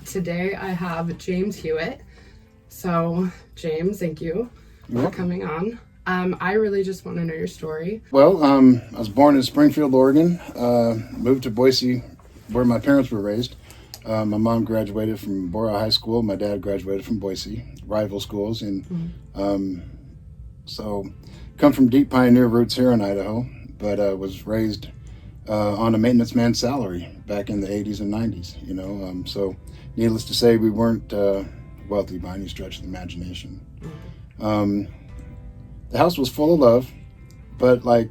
Today I have Jaimes Hewitt. So, James, thank you for coming on. I really just want to know your story. Well, I was born in Springfield, Oregon. Moved to Boise, where my parents were raised. My mom graduated from Bora High School. My dad graduated from Boise, rival schools. And so come from deep pioneer roots here in Idaho, but was raised on a maintenance man's salary back in the 80s and 90s, you know. So needless to say, we weren't wealthy by any stretch of the imagination. The house was full of love, but like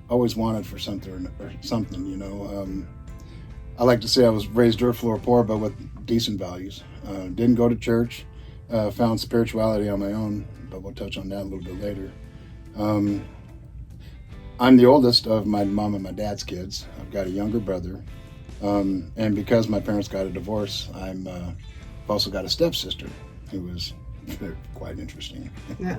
always wanted for something, you know. I like to say I was raised dirt floor poor, but with decent values. Didn't go to church, found spirituality on my own, but we'll touch on that a little bit later. I'm the oldest of my mom and my dad's kids. I've got a younger brother. And because my parents got a divorce, I've also got a stepsister who was quite interesting. Yeah.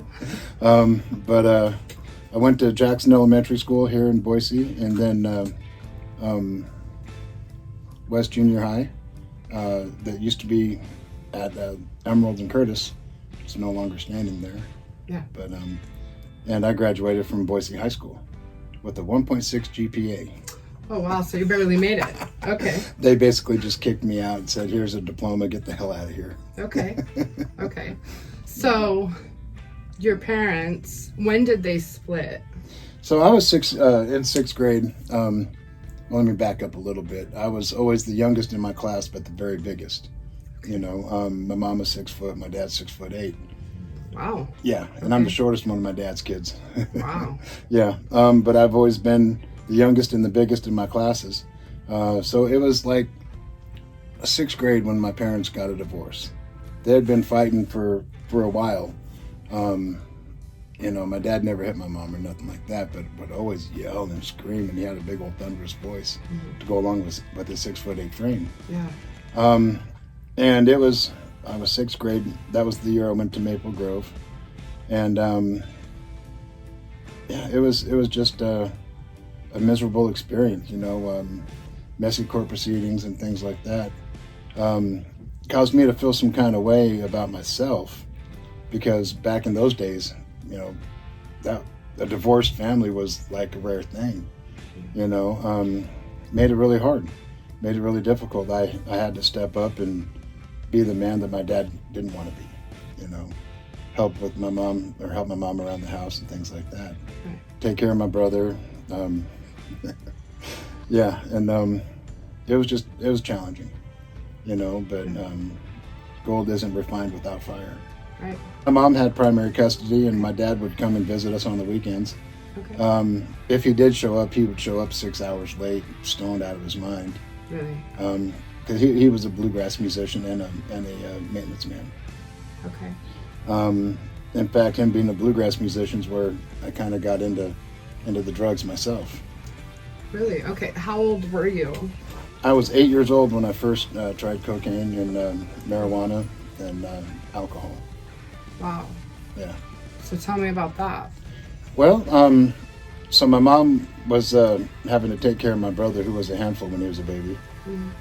But I went to Jackson Elementary School here in Boise, and then West Junior High that used to be at Emerald and Curtis. It's no longer standing there. Yeah. But and I graduated from Boise High School with a 1.6 GPA. Oh, wow. So you barely made it. Okay. They basically just kicked me out and said, here's a diploma, get the hell out of here. Okay. Okay. So your parents, when did they split? So I was in sixth grade. Well, let me back up a little bit. I was always the youngest in my class, but the very biggest. You know, my mom was 6 foot, my dad's 6'8". Wow. Yeah, and I'm the shortest one of my dad's kids. Wow. Yeah, but I've always been the youngest and the biggest in my classes. So it was like sixth grade when my parents got a divorce. They had been fighting for a while. You know, my dad never hit my mom or nothing like that, but always yelled and screamed, and he had a big old thunderous voice to go along with his 6'8" frame. Yeah. And I was sixth grade. That was the year I went to Maple Grove, and yeah, it was just a miserable experience, you know. Messy court proceedings and things like that caused me to feel some kind of way about myself, because back in those days, you know, that a divorced family was like a rare thing, you know. Made it really hard, made it really difficult. I had to step up and be the man that my dad didn't want to be, you know. Help my mom around the house and things like that. Right. Take care of my brother. Yeah, and it was challenging, you know, but gold isn't refined without fire. Right. My mom had primary custody, and my dad would come and visit us on the weekends. Okay. If he did show up, he would show up 6 hours late, stoned out of his mind. Really? Because he was a bluegrass musician and a maintenance man. Okay. In fact, him being a bluegrass musician is where I kind of got into the drugs myself. Really? Okay. How old were you? I was 8 years old when I first tried cocaine and marijuana and alcohol. Wow. Yeah. So tell me about that. Well, so my mom was having to take care of my brother, who was a handful when he was a baby.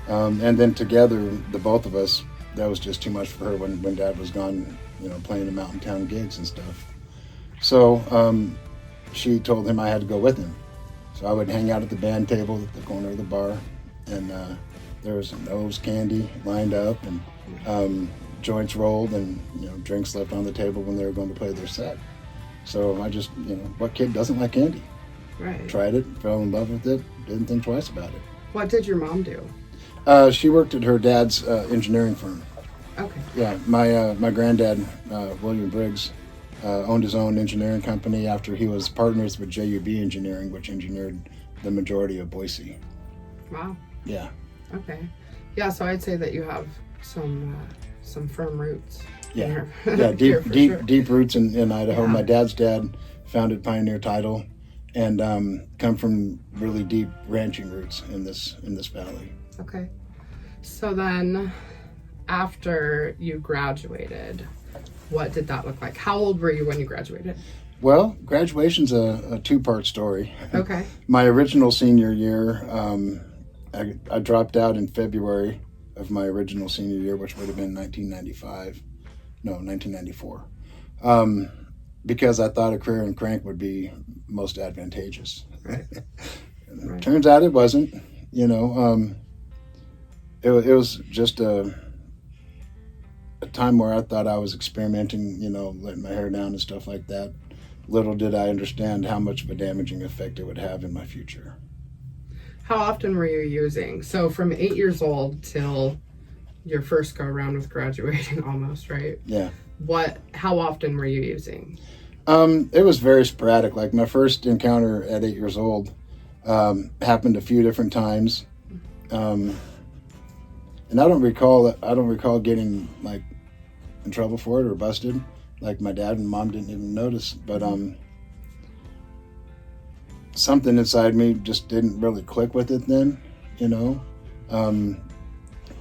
And then together, the both of us, that was just too much for her when Dad was gone, you know, playing the mountain town gigs and stuff. So she told him I had to go with him. So I would hang out at the band table at the corner of the bar, and there was nose candy lined up and joints rolled, and, you know, drinks left on the table when they were going to play their set. So I just, you know, what kid doesn't like candy? Right. Tried it, fell in love with it, didn't think twice about it. What did your mom do? She worked at her dad's engineering firm. Okay. Yeah, my granddad, William Briggs, owned his own engineering company after he was partners with JUB Engineering, which engineered the majority of Boise. Wow. Yeah. Okay. Yeah, so I'd say that you have some firm roots. Yeah. Here. Yeah, Here for sure. deep roots in Idaho. Yeah. My dad's dad founded Pioneer Title, and come from really deep ranching roots in this valley. Okay. So then, after you graduated, what did that look like? How old were you when you graduated? Well, graduation's a two-part story. Okay. My original senior year, I dropped out in February of my original senior year, which would have been 1994, because I thought a career in crank would be most advantageous. Right. Right. Turns out it wasn't. You know, it was just a time where I thought I was experimenting, you know, letting my hair down and stuff like that. Little did I understand how much of a damaging effect it would have in my future. How often were you using? So from 8 years old till your first go around with graduating almost, right? Yeah. How often were you using? It was very sporadic. Like my first encounter at 8 years old happened a few different times. And I don't recall getting like in trouble for it or busted. Like my dad and mom didn't even notice, but something inside me just didn't really click with it then, you know.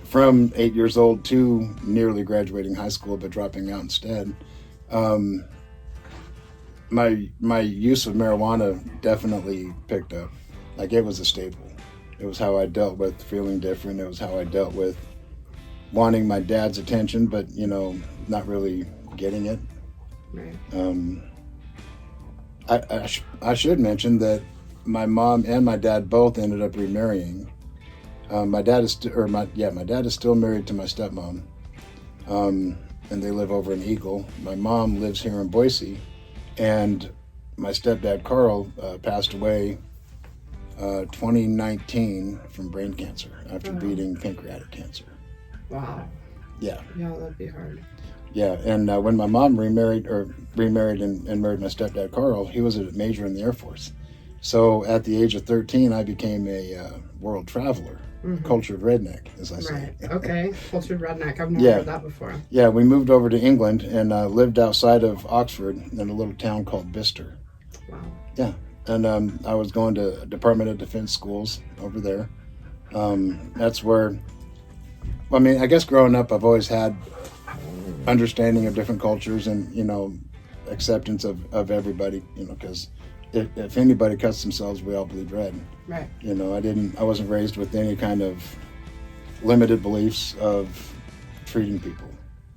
From 8 years old to nearly graduating high school but dropping out instead, my use of marijuana definitely picked up. Like it was a staple. It was how I dealt with feeling different. It was how I dealt with wanting my dad's attention, but, you know, not really getting it. Right. I should mention that my mom and my dad both ended up remarrying. My dad is still married to my stepmom, and they live over in Eagle. My mom lives here in Boise, and my stepdad Carl passed away 2019 from brain cancer after beating pancreatic cancer. Wow. Yeah. Yeah, that'd be hard. Yeah, and when my mom remarried and married my stepdad Carl, he was a major in the Air Force. So at the age of 13, I became a world traveler, cultured redneck, as I say. Right. Okay. Cultured redneck. I've never heard that before. Yeah, we moved over to England and lived outside of Oxford in a little town called Bicester. Wow. Yeah, and I was going to Department of Defense schools over there. That's where, I mean, I guess growing up, I've always had understanding of different cultures and, you know, acceptance of everybody, you know, because if anybody cuts themselves, we all bleed red. Right. You know, I wasn't raised with any kind of limited beliefs of treating people.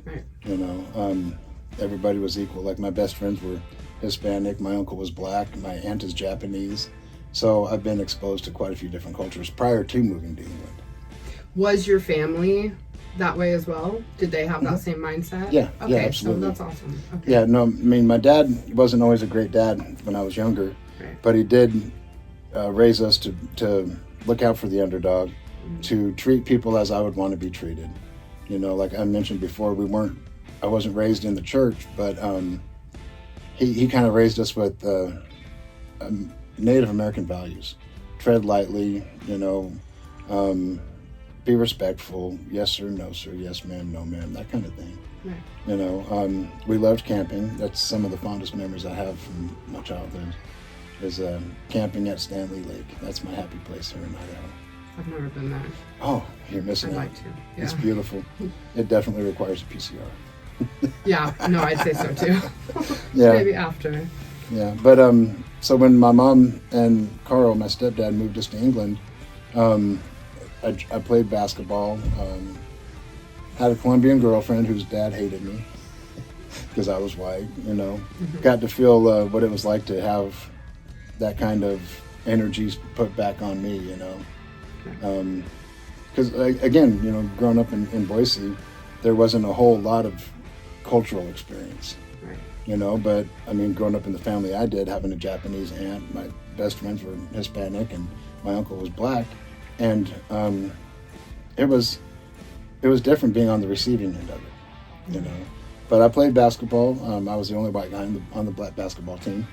Right. You know, everybody was equal. Like my best friends were Hispanic, my uncle was black, my aunt is Japanese. So I've been exposed to quite a few different cultures prior to moving to England. Was your family that way as well? Did they have that same mindset? Yeah, okay, yeah, absolutely. So that's awesome. Okay. Yeah, no, I mean, my dad wasn't always a great dad when I was younger, right. But he did raise us to look out for the underdog, to treat people as I would want to be treated. You know, like I mentioned before, I wasn't raised in the church, but he kind of raised us with Native American values. Tread lightly, you know, be respectful, yes sir, no sir, yes ma'am, no ma'am, that kind of thing. Right. You know, we loved camping. That's some of the fondest memories I have from my childhood, is camping at Stanley Lake. That's my happy place here in Idaho. I've never been there. Oh, you're missing I'd out. like to. Yeah. It's beautiful. It definitely requires a PCR. Yeah, no, I'd say so too. Yeah. Maybe after. Yeah, but so when my mom and Carl, my stepdad, moved us to England, I played basketball, had a Colombian girlfriend whose dad hated me because I was white, you know. Got to feel what it was like to have that kind of energy put back on me, you know. Because, again, you know, growing up in Boise, there wasn't a whole lot of cultural experience, Right. you know. But, I mean, growing up in the family I did, having a Japanese aunt, my best friends were Hispanic, and my uncle was black. And it was different being on the receiving end of it, you know. But I played basketball. I was the only white guy on the black basketball team.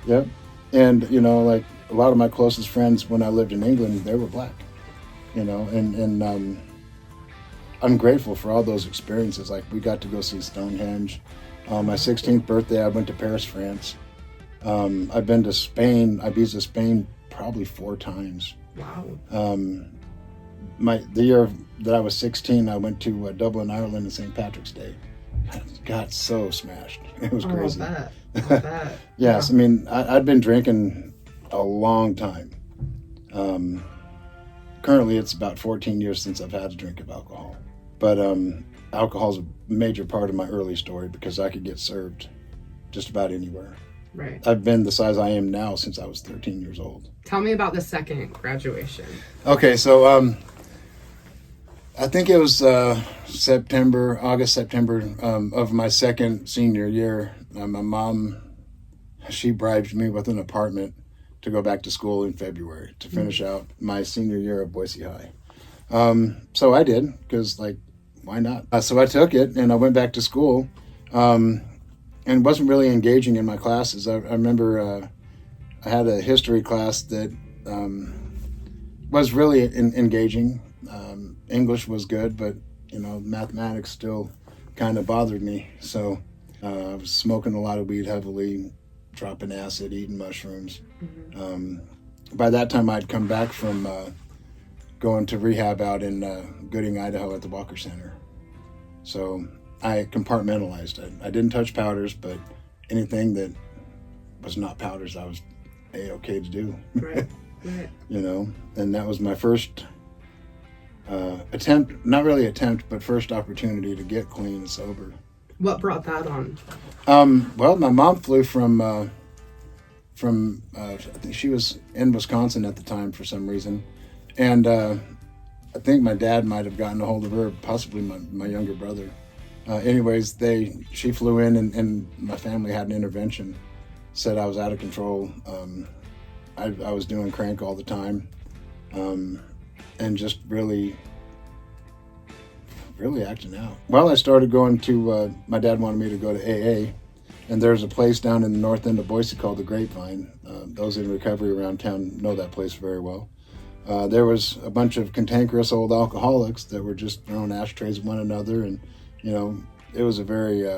Yep. And, you know, like a lot of my closest friends when I lived in England, they were black, you know. And I'm grateful for all those experiences. Like we got to go see Stonehenge. On my 16th birthday, I went to Paris, France. I've been to Spain, Ibiza, Spain, probably 4 times. Wow. The year that I was 16, I went to Dublin, Ireland, on St. Patrick's Day. I got so smashed. It was crazy. I bet. Yes, yeah. I mean, I'd been drinking a long time. currently it's about 14 years since I've had a drink of alcohol. But alcohol is a major part of my early story because I could get served just about anywhere. Right. I've been the size I am now since I was 13 years old. Tell me about the second graduation. Okay, so I think it was August, September of my second senior year. My mom, she bribed me with an apartment to go back to school in February to finish out my senior year at Boise High. So I did, because, like, why not? So I took it, and I went back to school, and wasn't really engaging in my classes. I remember I had a history class that was really engaging. English was good, but, mathematics still kind of bothered me. So I was smoking a lot of weed heavily, dropping acid, eating mushrooms. By that time, I'd come back from going to rehab out in Gooding, Idaho at the Walker Center. So I compartmentalized it. I didn't touch powders, but anything that was not powders, I was okay to do. Right. And that was my first attempt, not really attempt, but first opportunity to get clean and sober. What brought that on? Well, my mom flew from I think she was in Wisconsin at the time for some reason. And I think my dad might have gotten a hold of her, possibly my younger brother. Anyways, she flew in and my family had an intervention, said I was out of control. I was doing crank all the time, and just really acting out. Well, I started going to, my dad wanted me to go to AA, and there's a place down in the north end of Boise called the Grapevine. Those in recovery around town know that place very well. There was a bunch of cantankerous old alcoholics that were just throwing ashtrays at one another, and it was a very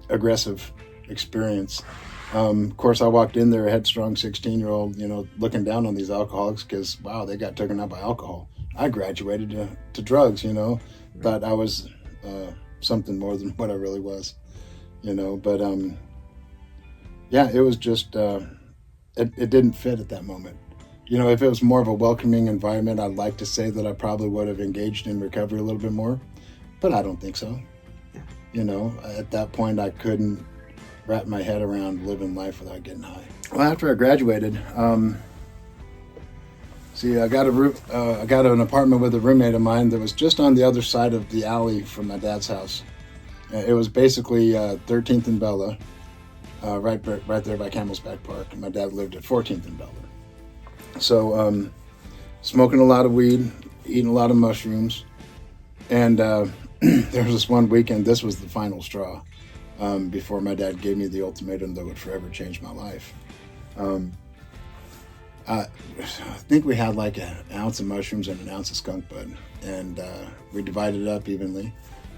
aggressive experience. Of course, I walked in there a headstrong 16-year-old, looking down on these alcoholics because, wow, they got taken out by alcohol. I graduated to drugs, thought I was something more than what I really was, but yeah, it was just, it didn't fit at that moment. If it was more of a welcoming environment, I'd like to say that I probably would have engaged in recovery a little bit more, but I don't think so. At that point, I couldn't wrap my head around living life without getting high. Well, after I graduated, I got an apartment with a roommate of mine that was just on the other side of the alley from my dad's house. It was basically 13th and Bella, right there by Camel's Back Park. And my dad lived at 14th and Bella. So, smoking a lot of weed, eating a lot of mushrooms, and there was this one weekend, this was the final straw, before my dad gave me the ultimatum that would forever change my life. I think we had like an ounce of mushrooms and an ounce of skunk bud, and we divided it up evenly.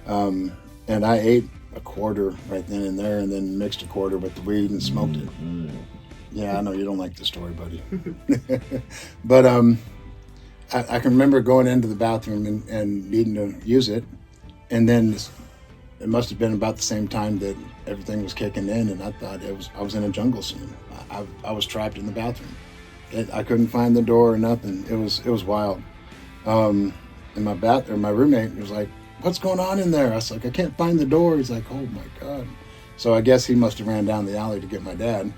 And I ate a quarter right then and there, and then mixed a quarter with the weed and smoked it. Yeah, I know you don't like the story, buddy. But I can remember going into the bathroom and needing to use it, and then it must have been about the same time that everything was kicking in, and I thought I was in a jungle scene. I was trapped in the bathroom. I couldn't find the door or nothing. It was wild. And my roommate was like, "What's going on in there?" I was like, "I can't find the door." He's like, "Oh my God." So I guess he must have ran down the alley to get my dad.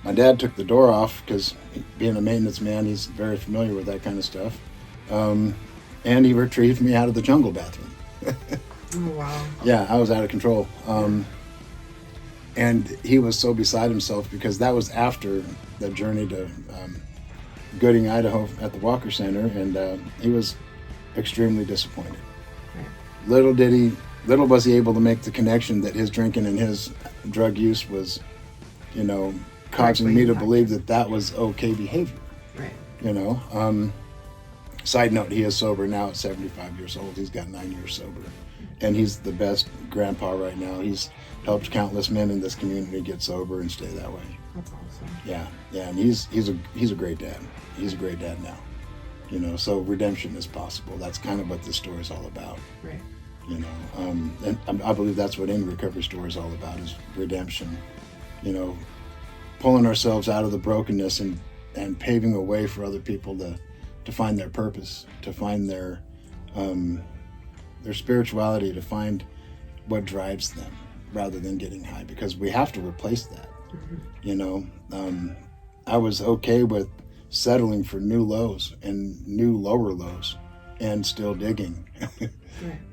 My dad took the door off because, being a maintenance man, he's very familiar with that kind of stuff. And he retrieved me out of the jungle bathroom. Oh, wow. Yeah, I was out of control. And he was so beside himself because that was after the journey to Gooding, Idaho at the Walker Center, and he was extremely disappointed. Right. Little was he able to make the connection that his drinking and his drug use was, causing me to believe that was okay behavior. Right. Side note, he is sober now at 75 years old. He's got 9 years sober. And he's the best grandpa right now. He's helped countless men in this community get sober and stay that way. That's awesome. Yeah, and he's a great dad. He's a great dad now. So redemption is possible. That's kind of what this story is all about. Right. And I believe that's what any recovery story is all about, is redemption. Pulling ourselves out of the brokenness and paving a way for other people to to find their purpose, to find their spirituality, to find what drives them, rather than getting high, because we have to replace that. You know, I was okay with settling for new lows and new lower lows and still digging. Right.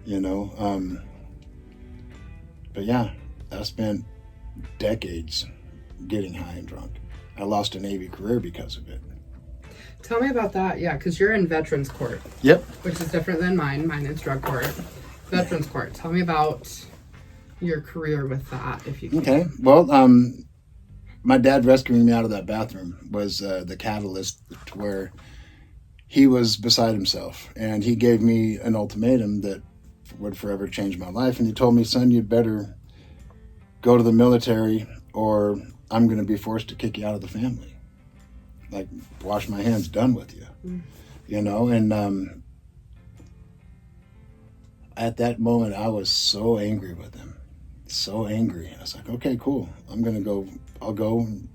You know, but yeah, I spent decades getting high and drunk. I lost a Navy career because of it. Tell me about that. Yeah, because you're in Veterans Court. Yep. Which is different than mine. Mine is drug court. Veterans Court. Tell me about your career with that, if you can. Okay. Well, my dad rescuing me out of that bathroom was the catalyst to where he was beside himself. And he gave me an ultimatum that would forever change my life. And he told me, son, you'd better go to the military or I'm going to be forced to kick you out of the family. Like, wash my hands, done with you. You know, and at that moment, I was so angry with him. So angry. I was like, okay, cool. I'll go and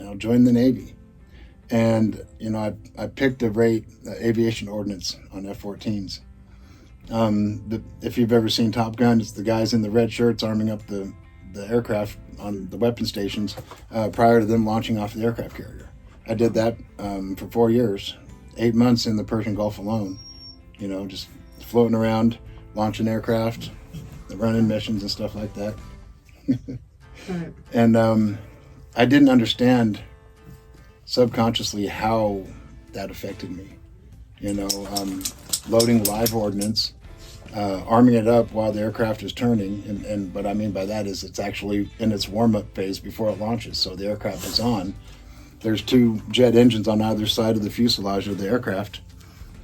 I'll join the Navy. And, you know, I picked a rate, aviation ordnance on F-14s. If you've ever seen Top Gun, it's the guys in the red shirts arming up the aircraft on the weapon stations prior to them launching off the aircraft carrier. I did that for 4 years, 8 months in the Persian Gulf alone, you know, just floating around, launching aircraft, running missions and stuff like that. Right. And I didn't understand subconsciously how that affected me. You know, loading live ordnance, arming it up while the aircraft is turning, and what I mean by that is it's actually in its warm-up phase before it launches. So the aircraft is on. There's 2 jet engines on either side of the fuselage of the aircraft,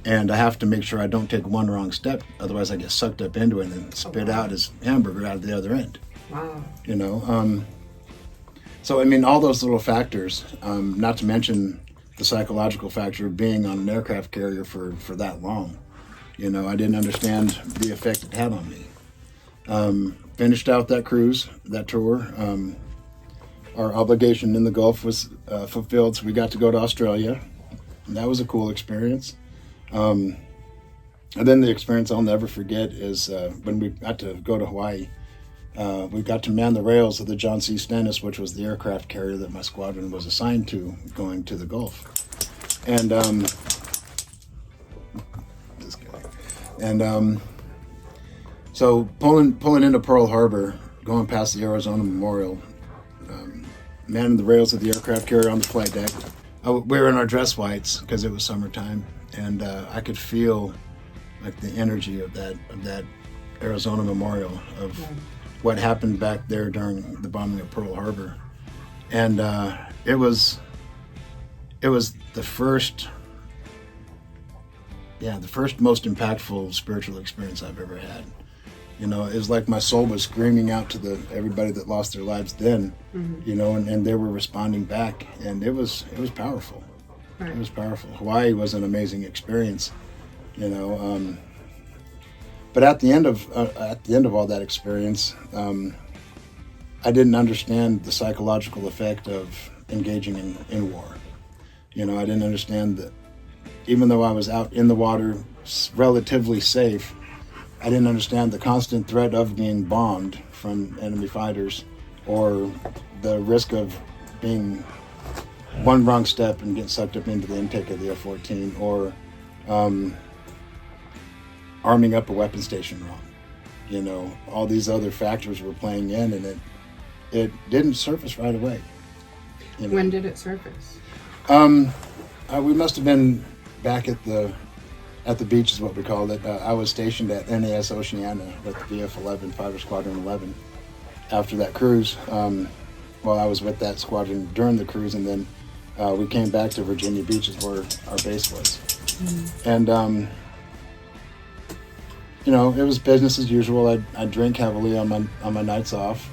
and I have to make sure I don't take one wrong step, otherwise I get sucked up into it and spit out as hamburger out of the other end. Wow. You know, so I mean, all those little factors, not to mention the psychological factor of being on an aircraft carrier for that long. You know, I didn't understand the effect it had on me. Finished out that cruise, that tour. Our obligation in the Gulf was fulfilled, so we got to go to Australia. And that was a cool experience. And then the experience I'll never forget is when we got to go to Hawaii. We got to man the rails of the John C. Stennis, which was the aircraft carrier that my squadron was assigned to going to the Gulf. And this guy. And so pulling into Pearl Harbor, going past the Arizona Memorial, manning the rails of the aircraft carrier on the flight deck. We were in our dress whites because it was summertime, and I could feel like the energy of that Arizona Memorial of what happened back there during the bombing of Pearl Harbor. And it was the first most impactful spiritual experience I've ever had. You know, it was like my soul was screaming out to everybody that lost their lives then, you know, and they were responding back, and it was powerful. Right. It was powerful. Hawaii was an amazing experience, you know. But at the end of all that experience, I didn't understand the psychological effect of engaging in war. You know, I didn't understand that even though I was out in the water, relatively safe, I didn't understand the constant threat of being bombed from enemy fighters, or the risk of being one wrong step and getting sucked up into the intake of the F-14, or arming up a weapon station wrong. You know, all these other factors were playing in, and it didn't surface right away. You know? When did it surface? We must have been back at the beach, is what we called it. I was stationed at NAS Oceana with the VF-11, Fighter Squadron 11, after that cruise. Well, I was with that squadron during the cruise, and then we came back to Virginia Beach, is where our base was. And you know, it was business as usual. I'd drink heavily on my nights off,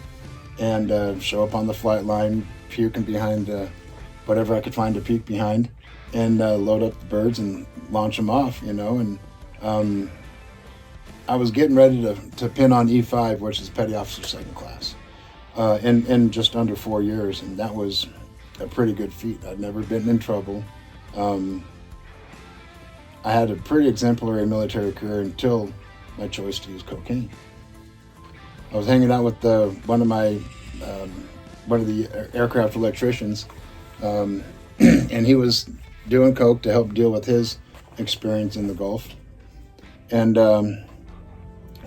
and show up on the flight line, puking behind whatever I could find to puke behind, and load up the birds and launch them off, you know. And I was getting ready to pin on E5, which is Petty Officer Second Class, in just under 4 years, and that was a pretty good feat. I'd never been in trouble. I had a pretty exemplary military career until my choice to use cocaine. I was hanging out with one of the aircraft electricians, and he was doing coke to help deal with his experience in the Gulf. And I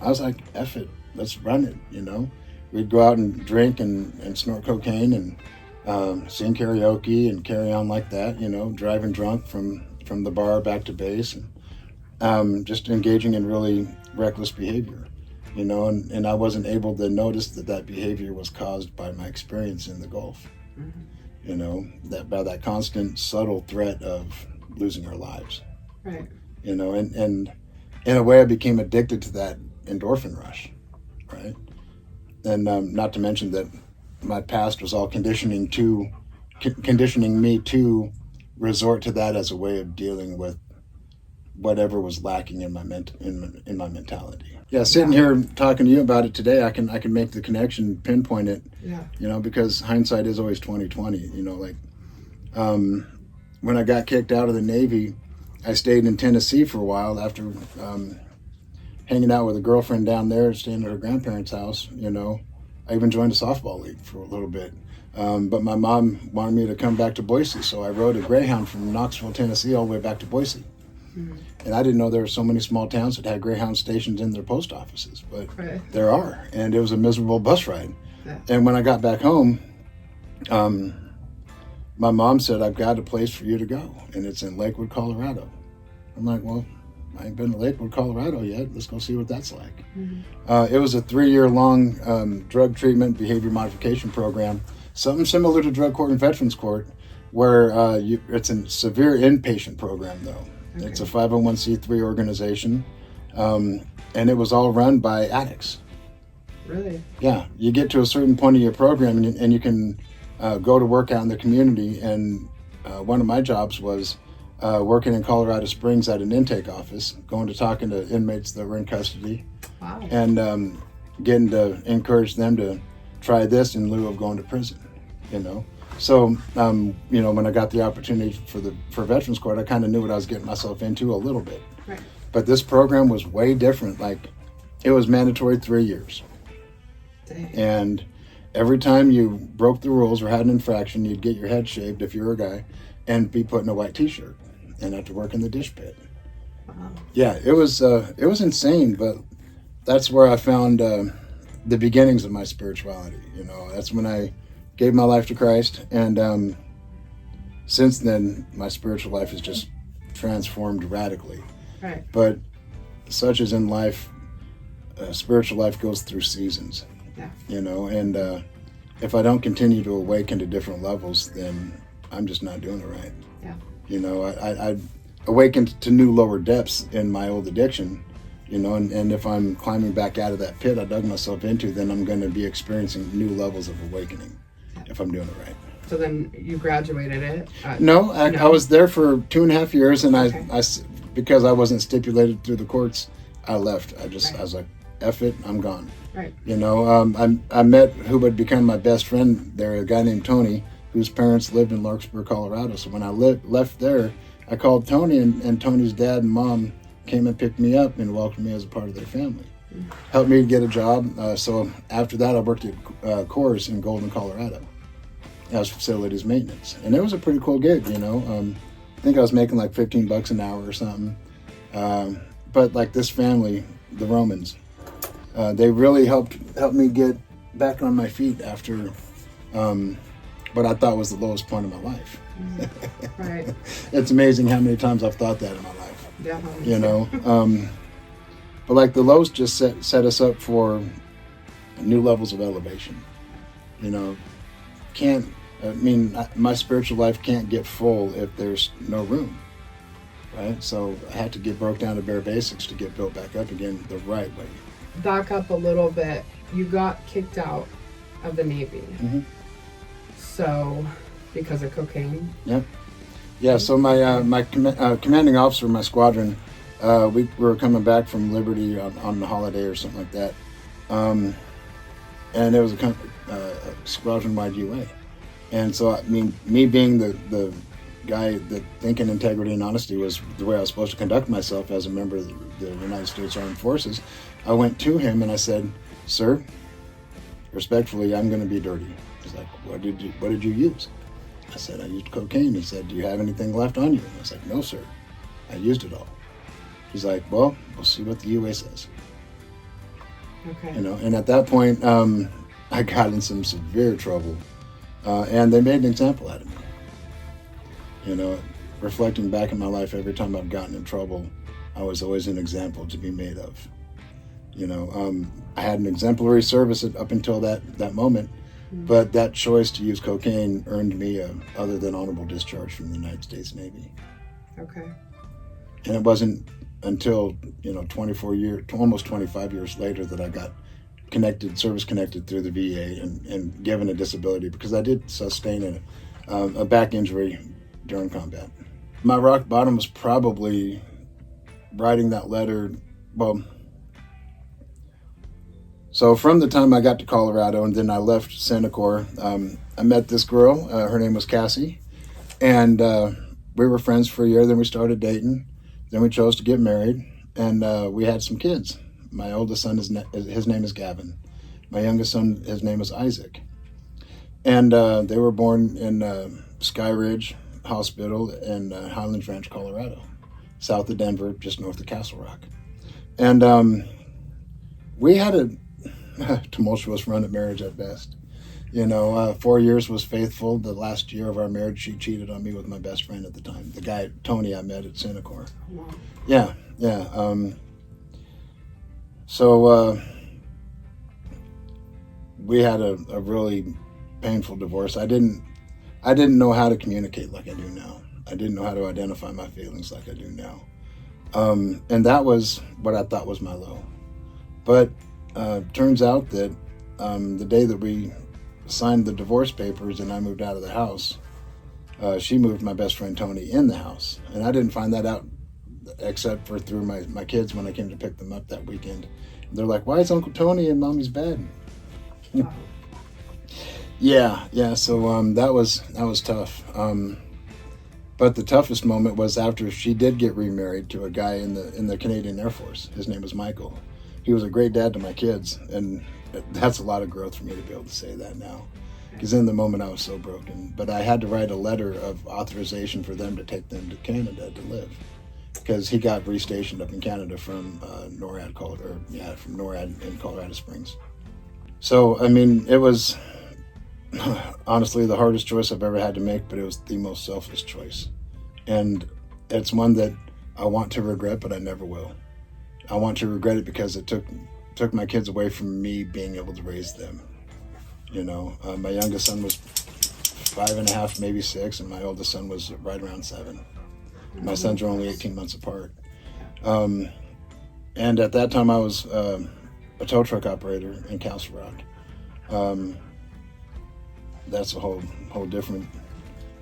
was like, F it, let's run it, you know. We'd go out and drink and snort cocaine and sing karaoke and carry on like that, you know, driving drunk from the bar back to base, and just engaging in really reckless behavior, you know, and I wasn't able to notice that behavior was caused by my experience in the Gulf, you know, that by that constant subtle threat of losing our lives, right? You know, and in a way I became addicted to that endorphin rush, right? And not to mention that my past was all conditioning me to resort to that as a way of dealing with whatever was lacking in my mentality. Yeah, sitting here talking to you about it today, I can make the connection, pinpoint it. Yeah. You know, because hindsight is always 20/20. You know, like when I got kicked out of the Navy, I stayed in Tennessee for a while after hanging out with a girlfriend down there, staying at her grandparents' house. You know, I even joined a softball league for a little bit. But my mom wanted me to come back to Boise, so I rode a Greyhound from Knoxville, Tennessee, all the way back to Boise. And I didn't know there were so many small towns that had Greyhound stations in their post offices, but there are, and it was a miserable bus ride. Yeah. And when I got back home, my mom said, I've got a place for you to go, and it's in Lakewood, Colorado. I'm like, well, I ain't been to Lakewood, Colorado yet. Let's go see what that's like. It was a 3-year-long drug treatment behavior modification program, something similar to drug court and veterans court, where it's a severe inpatient program, though. Okay. It's a 501c3 organization, and it was all run by addicts. Really? Yeah. You get to a certain point of your program, and you can go to work out in the community, and one of my jobs was working in Colorado Springs at an intake office, going to talking to inmates that were in custody. Wow. And getting to encourage them to try this in lieu of going to prison, you know. So, you know, when I got the opportunity for Veterans Court, I kind of knew what I was getting myself into a little bit. Right. But this program was way different. Like, it was mandatory 3 years. Dang. And every time you broke the rules or had an infraction, you'd get your head shaved if you were a guy and be put in a white t-shirt and have to work in the dish pit. Wow. Yeah, it was insane, but that's where I found the beginnings of my spirituality. You know, that's when I gave my life to Christ, and since then, my spiritual life has just transformed radically. Right. But such as in life, spiritual life goes through seasons. Yeah. You know, and if I don't continue to awaken to different levels, then I'm just not doing it right. Yeah. You know, I awakened to new lower depths in my old addiction, you know, and if I'm climbing back out of that pit I dug myself into, then I'm going to be experiencing new levels of awakening if I'm doing it right. So then you graduated it? No, I was there for 2.5 years, and Okay. I because I wasn't stipulated through the courts, I left. I was like, F it, I'm gone. Right. You know, I met who would become my best friend there, a guy named Tony, whose parents lived in Larkspur, Colorado. So when I left there, I called Tony, and Tony's dad and mom came and picked me up and welcomed me as a part of their family. Helped me get a job. So after that, I worked at Coors in Golden, Colorado, as facilities maintenance. And it was a pretty cool gig, you know. I think I was making like $15 an hour or something. But like this family, the Romans, they really helped me get back on my feet after what I thought was the lowest point of my life. Right. It's amazing how many times I've thought that in my life. Definitely. You know, but like the lows just set us up for new levels of elevation. You know, my spiritual life can't get full if there's no room, right? So I had to get broke down to bare basics to get built back up again the right way. Back up a little bit. You got kicked out of the Navy. Mm-hmm. So, because of cocaine? Yep. Yeah, so my commanding officer of my squadron, we were coming back from Liberty on the holiday or something like that. And it was a squadron-wide UA. And so, I mean, me being the guy that thinking integrity and honesty was the way I was supposed to conduct myself as a member of the United States Armed Forces, I went to him and I said, "Sir, respectfully, I'm going to be dirty." He's like, what did you use? I said, "I used cocaine." He said, "Do you have anything left on you?" I was like, "No, sir. I used it all." He's like, "Well, we'll see what the UA says." Okay. You know, and at that point, I got in some severe trouble, and they made an example out of me. You know, reflecting back in my life, every time I've gotten in trouble, I was always an example to be made of. You know, I had an exemplary service up until that moment, but that choice to use cocaine earned me a other than honorable discharge from the United States Navy. Okay. And it wasn't until, 24 years, almost 25 years later that I got service connected through the VA and given a disability, because I did sustain a back injury during combat. My rock bottom was probably writing that letter. Well, so from the time I got to Colorado and then I left Centacor, I met this girl. Her name was Cassie, and we were friends for a year. Then we started dating. Then we chose to get married, and we had some kids. My oldest son, his name is Gavin. My youngest son, his name is Isaac. And they were born in Sky Ridge Hospital in Highlands Ranch, Colorado, south of Denver, just north of Castle Rock. And we had a tumultuous run at marriage at best. 4 years was faithful. The last year of our marriage, she cheated on me with my best friend at the time, the guy, Tony, I met at Centacor. Wow. Yeah. So we had a really painful divorce. I didn't know how to communicate like I do now. I didn't know how to identify my feelings like I do now. And that was what I thought was my low. But turns out that the day that we signed the divorce papers and I moved out of the house, she moved my best friend Tony in the house. And I didn't find that out except for through my kids when I came to pick them up that weekend. They're like, "Why is Uncle Tony in Mommy's bed?" Wow. Yeah. So that was tough. But the toughest moment was after she did get remarried to a guy in the Canadian Air Force. His name was Michael. He was a great dad to my kids, and that's a lot of growth for me to be able to say that now. Because in the moment I was so broken. But I had to write a letter of authorization for them to take them to Canada to live. Because he got restationed up in Canada from NORAD, from NORAD in Colorado Springs. So, I mean, it was honestly the hardest choice I've ever had to make, but it was the most selfish choice. And it's one that I want to regret, but I never will. I want to regret it because it took my kids away from me being able to raise them. My youngest son was 5.5, maybe 6, and my oldest son was right around 7. My sons are only 18 months apart. And at that time I was a tow truck operator in Castle Rock. That's a whole different,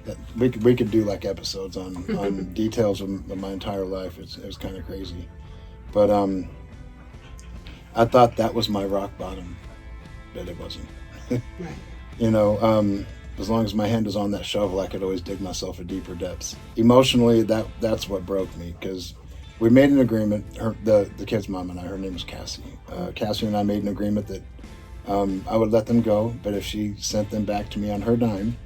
that we could do like episodes on details of my entire life. It was kind of crazy. But I thought that was my rock bottom, but it wasn't. Right. As long as my hand was on that shovel, I could always dig myself a deeper depths. Emotionally, that's what broke me, because we made an agreement, the kid's mom and I, her name was Cassie. Cassie and I made an agreement that I would let them go, but if she sent them back to me on her dime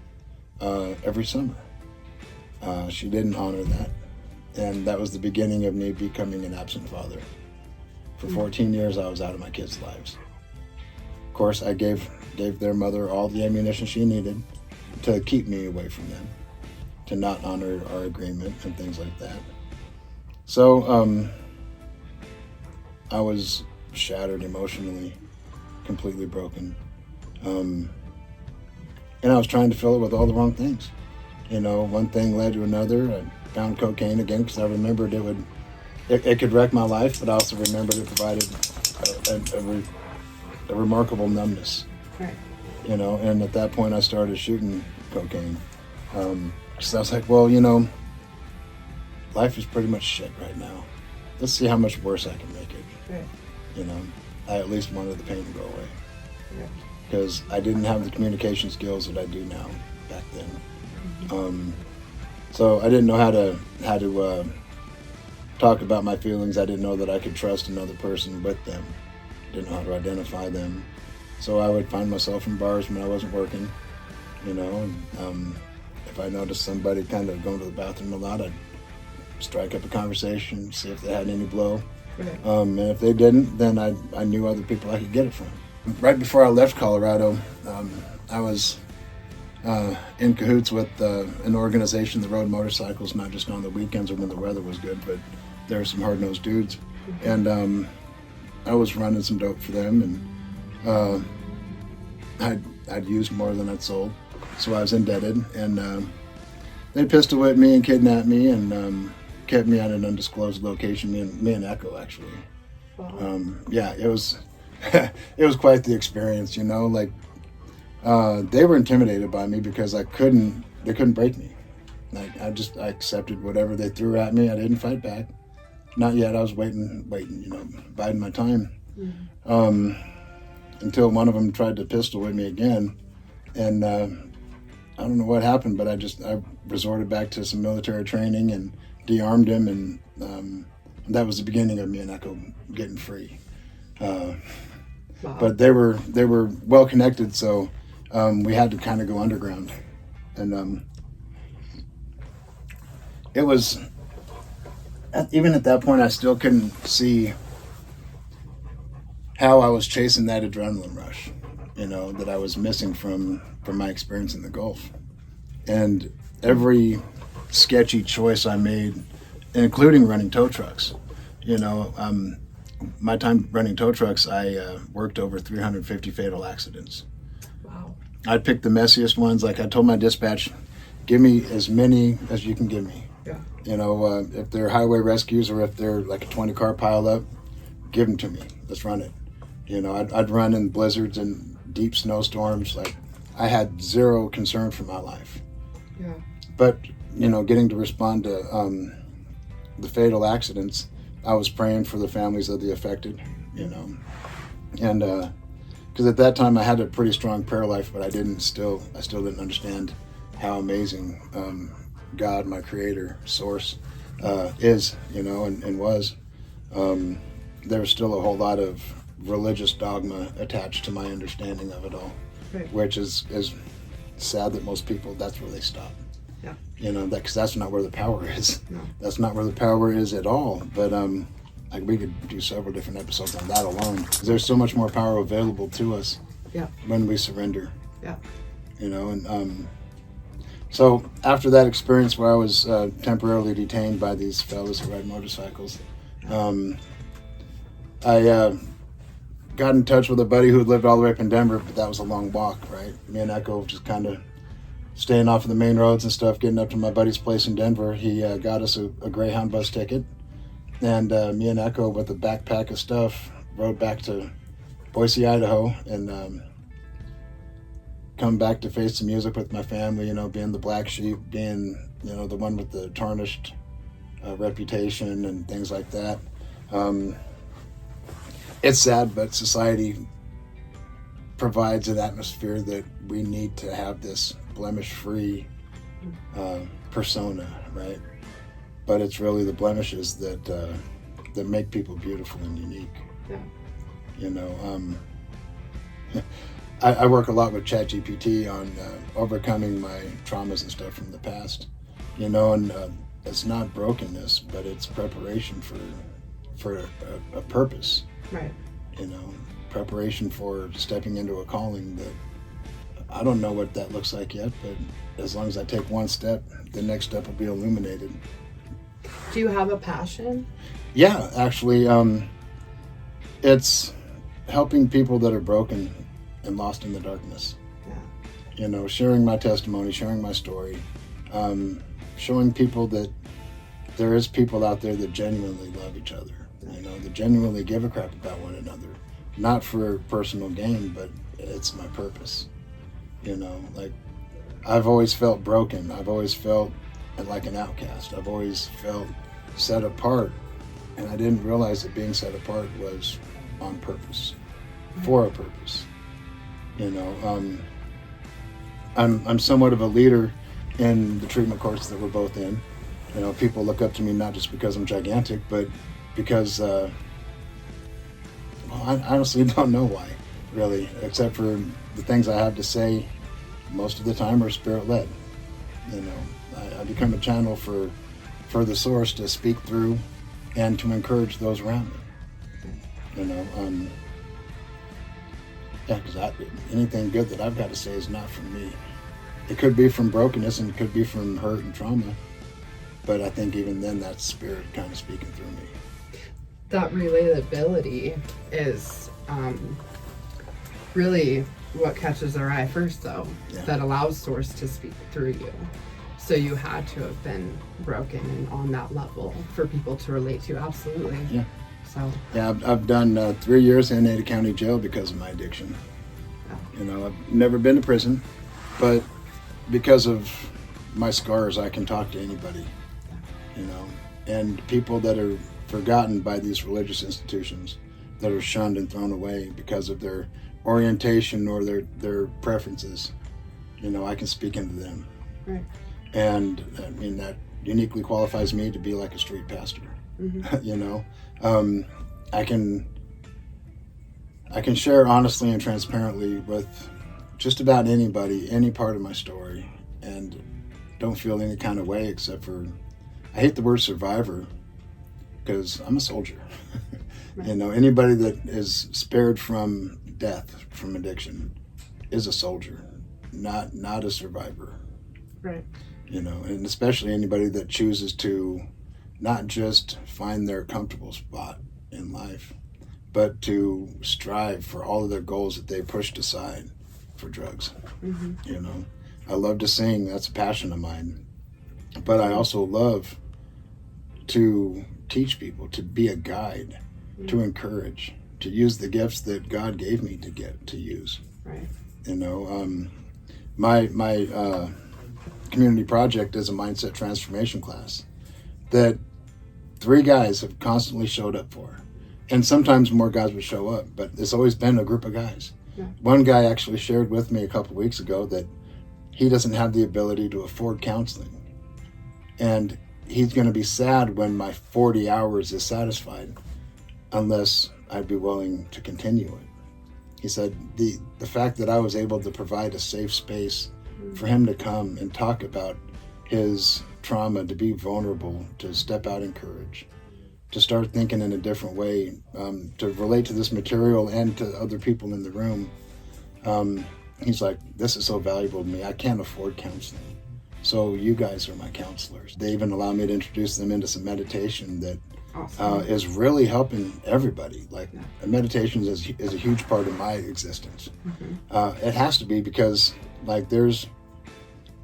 every summer. She didn't honor that. And that was the beginning of me becoming an absent father. For 14 years, I was out of my kids' lives. Of course, I gave their mother all the ammunition she needed to keep me away from them, to not honor our agreement and things like that. So I was shattered emotionally, completely broken. And I was trying to fill it with all the wrong things. One thing led to another. I found cocaine again because I remembered it could wreck my life, but I also remembered it provided a remarkable numbness. Right. And at that point I started shooting cocaine. Because I was like, well, life is pretty much shit right now. Let's see how much worse I can make it. Right. I at least wanted the pain to go away. Right. Because I didn't have the communication skills that I do now back then. So I didn't know how to talk about my feelings. I didn't know that I could trust another person with them. Didn't know how to identify them. So I would find myself in bars when I wasn't working, you know. And, if I noticed somebody kind of going to the bathroom a lot, I'd strike up a conversation, see if they had any blow. Right. And if they didn't, then I knew other people I could get it from. Right before I left Colorado, I was in cahoots with an organization that rode motorcycles, not just on the weekends or when the weather was good, but there were some hard-nosed dudes. And I was running some dope for them, and I'd used more than I'd sold, so I was indebted. And they pistol whipped me and kidnapped me and kept me at an undisclosed location. Me and Echo, actually. Wow. Yeah, it was it was quite the experience, you know. Like they were intimidated by me because they couldn't break me. Like I accepted whatever they threw at me. I didn't fight back. Not yet. I was waiting, you know, biding my time. Mm-hmm. Until one of them tried to pistol whip me again, and I don't know what happened, but I resorted back to some military training and de-armed him, and that was the beginning of me and Echo getting free. Wow. But they were well connected, so we had to kind of go underground, and it was even at that point I still couldn't see how I was chasing that adrenaline rush, you know, that I was missing from my experience in the Gulf. And every sketchy choice I made, including running tow trucks, you know, my time running tow trucks, I worked over 350 fatal accidents. Wow. I'd pick the messiest ones. Like I told my dispatch, give me as many as you can give me. Yeah. You know, if they're highway rescues or if they're like a 20-car pileup, give them to me. Let's run it. You know, I'd run in blizzards and deep snowstorms. Like I had zero concern for my life. Yeah. But, you know, getting to respond to the fatal accidents, I was praying for the families of the affected, you know. And because at that time I had a pretty strong prayer life, but I still didn't understand how amazing God, my creator, source, is, you know, and was. There was still a whole lot of religious dogma attached to my understanding of it all, right. Which is sad that most people, that's where they stop. Yeah. You know, because that's not where the power is. No. That's not where the power is at all. But like we could do several different episodes on that alone, because there's so much more power available to us. Yeah. When we surrender. Yeah. You know, and so after that experience where I was temporarily detained by these fellas who ride motorcycles, I got in touch with a buddy who had lived all the way up in Denver, but that was a long walk, right? Me and Echo just kind of staying off of the main roads and stuff, getting up to my buddy's place in Denver. He got us a Greyhound bus ticket, and me and Echo with a backpack of stuff rode back to Boise, Idaho, and come back to face the music with my family, you know, being the black sheep, being, you know, the one with the tarnished reputation and things like that. It's sad, but society provides an atmosphere that we need to have this blemish-free persona, right? But it's really the blemishes that make people beautiful and unique. Yeah. You know, I work a lot with ChatGPT on overcoming my traumas and stuff from the past. You know, and it's not brokenness, but it's preparation for a purpose. Right. You know, preparation for stepping into a calling that I don't know what that looks like yet, but as long as I take one step, the next step will be illuminated. Do you have a passion? Yeah, actually, it's helping people that are broken and lost in the darkness. Yeah. You know, sharing my testimony, sharing my story, showing people that there is people out there that genuinely love each other. You know, that genuinely give a crap about one another. Not for personal gain, but it's my purpose. You know, like, I've always felt broken. I've always felt like an outcast. I've always felt set apart. And I didn't realize that being set apart was on purpose, for a purpose. You know, I'm somewhat of a leader in the treatment course that we're both in. You know, people look up to me not just because I'm gigantic, but because, well, I honestly don't know why, really, except for the things I have to say most of the time are spirit-led. You know, I become a channel for the source to speak through and to encourage those around me. You know, yeah, because anything good that I've got to say is not from me. It could be from brokenness and it could be from hurt and trauma, but I think even then that's spirit kind of speaking through me. That relatability is really what catches our eye first, though. Yeah. That allows source to speak through you. So you had to have been broken and on that level for people to relate to. Absolutely. Yeah. So. Yeah, I've done 3 years in Ada County Jail because of my addiction. Yeah. You know, I've never been to prison, but because of my scars, I can talk to anybody. You know, and people that are forgotten by these religious institutions, that are shunned and thrown away because of their orientation or their preferences, you know, I can speak into them. Right. And I mean, that uniquely qualifies me to be like a street pastor. Mm-hmm. You know, I can share honestly and transparently with just about anybody, any part of my story, and don't feel any kind of way except for, I hate the word survivor because I'm a soldier. Right. You know, anybody that is spared from death, from addiction, is a soldier, not a survivor. Right. You know, and especially anybody that chooses to not just find their comfortable spot in life, but to strive for all of their goals that they pushed aside for drugs. Mm-hmm. You know, I love to sing. That's a passion of mine. But I also love to teach people, to be a guide, mm-hmm. to encourage, to use the gifts that God gave me to use. Right. You know, my community project is a mindset transformation class that 3 guys have constantly showed up for. And sometimes more guys would show up, but it's always been a group of guys. Yeah. One guy actually shared with me a couple weeks ago that he doesn't have the ability to afford counseling. And he's going to be sad when my 40 hours is satisfied unless I'd be willing to continue it. He said the fact that I was able to provide a safe space for him to come and talk about his trauma, to be vulnerable, to step out in courage, to start thinking in a different way, to relate to this material and to other people in the room. He's like, this is so valuable to me. I can't afford counseling. So you guys are my counselors. They even allow me to introduce them into some meditation that awesome. Is really helping everybody. Like meditation is a huge part of my existence. Mm-hmm. It has to be because like there's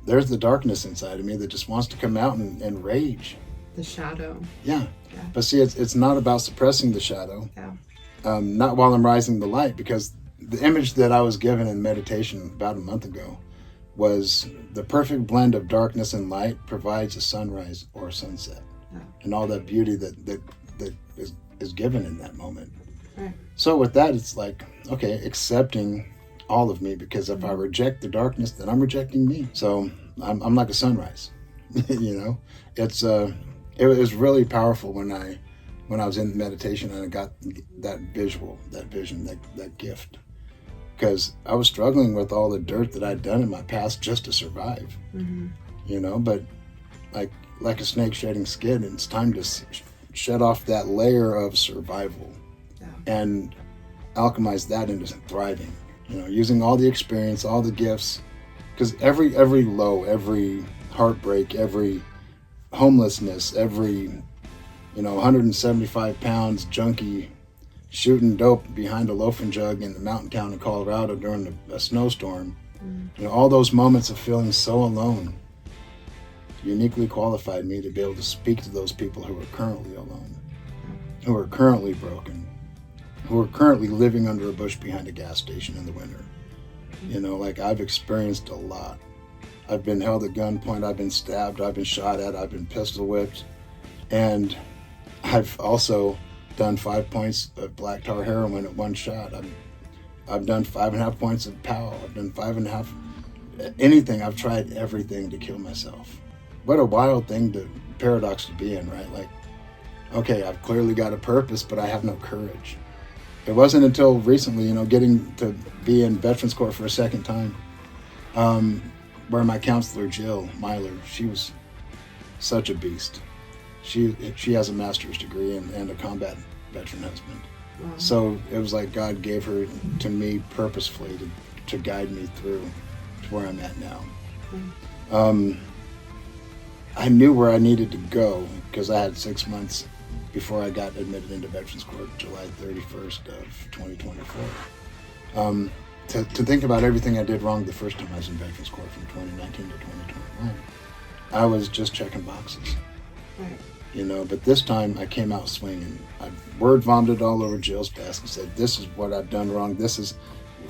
the darkness inside of me that just wants to come out and rage. The shadow. Yeah. But see, it's not about suppressing the shadow. Yeah. Not while I'm rising the light, because the image that I was given in meditation about a month ago was the perfect blend of darkness and light provides a sunrise or a sunset. Yeah. And all that beauty that is given in that moment. Right. So with that, it's like, okay, accepting all of me, because if I reject the darkness, then I'm rejecting me. So I'm like a sunrise. You know, it was really powerful when I was in meditation and I got that vision, that gift, because I was struggling with all the dirt that I'd done in my past just to survive. Mm-hmm. You know, but like a snake shedding skin, it's time to shed off that layer of survival and alchemize that into thriving. You know, using all the experience, all the gifts, because every low, every heartbreak, every homelessness, every 175 pounds junkie shooting dope behind a loafing jug in the mountain town in Colorado during a snowstorm, all those moments of feeling so alone uniquely qualified me to be able to speak to those people who are currently alone, who are currently broken, who are currently living under a bush behind a gas station in the winter. You know, like I've experienced a lot. I've been held at gunpoint, I've been stabbed, I've been shot at, I've been pistol whipped, and I've also done 5 points of black tar heroin at one shot. I've done 5.5 points of POW. I've done 5.5 anything. I've tried everything to kill myself. What a wild paradox to be in, right? Like, okay, I've clearly got a purpose, but I have no courage. It wasn't until recently, getting to be in Veterans Court for a second time, where my counselor, Jill Myler, she was such a beast. She has a master's degree and a combat veteran husband. Wow. So it was like God gave her to me purposefully to guide me through to where I'm at now. I knew where I needed to go because I had 6 months before I got admitted into Veterans Court, July 31st of 2024. To think about everything I did wrong the first time I was in Veterans Court from 2019 to 2021, I was just checking boxes. Right. But this time I came out swinging. I word vomited all over Jill's desk and said, this is what I've done wrong. This is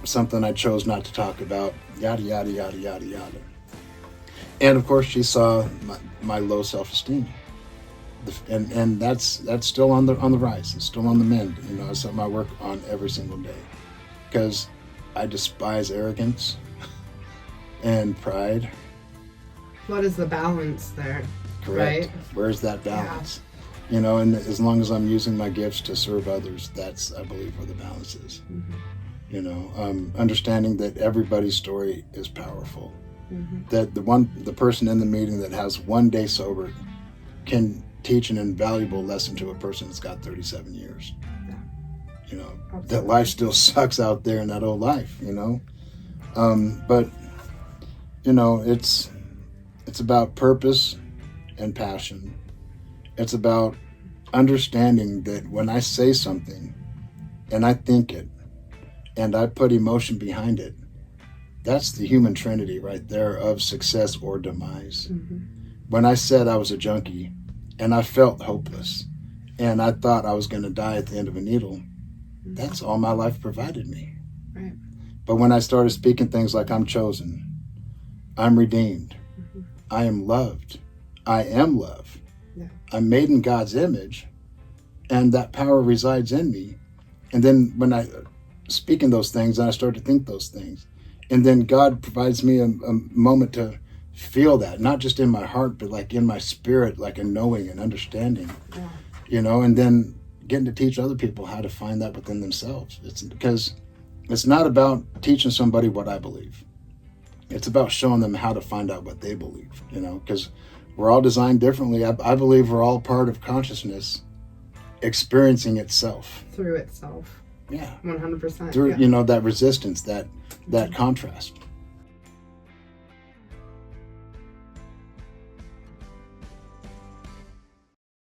something I chose not to talk about, yada, yada, yada, yada, yada. And of course she saw my low self-esteem. And that's still on the rise. It's still on the mend. It's something I work on every single day because I despise arrogance and pride. What is the balance there? Correct. Right? Where's that balance? Yeah. And as long as I'm using my gifts to serve others, that's, I believe, where the balance is. Mm-hmm. Understanding that everybody's story is powerful. Mm-hmm. That the person in the meeting that has 1 day sober can teach an invaluable lesson to a person that's got 37 years. Yeah. That life still sucks out there in that old life, but it's about purpose and passion. It's about understanding that when I say something and I think it and I put emotion behind it, that's the human trinity right there of success or demise. Mm-hmm. When I said I was a junkie and I felt hopeless and I thought I was going to die at the end of a needle, mm-hmm. that's all my life provided me. Right. But when I started speaking things like I'm chosen, I'm redeemed, mm-hmm. I am loved, I am love, yeah. I'm made in God's image, and that power resides in me. And then when I speak in those things, and I start to think those things, and then God provides me a moment to feel that, not just in my heart, but like in my spirit, like a knowing and understanding, yeah. And then getting to teach other people how to find that within themselves. It's because it's not about teaching somebody what I believe. It's about showing them how to find out what they believe, because we're all designed differently. I believe we're all part of consciousness experiencing itself. Through itself. Yeah. 100%. Through, that resistance, that contrast.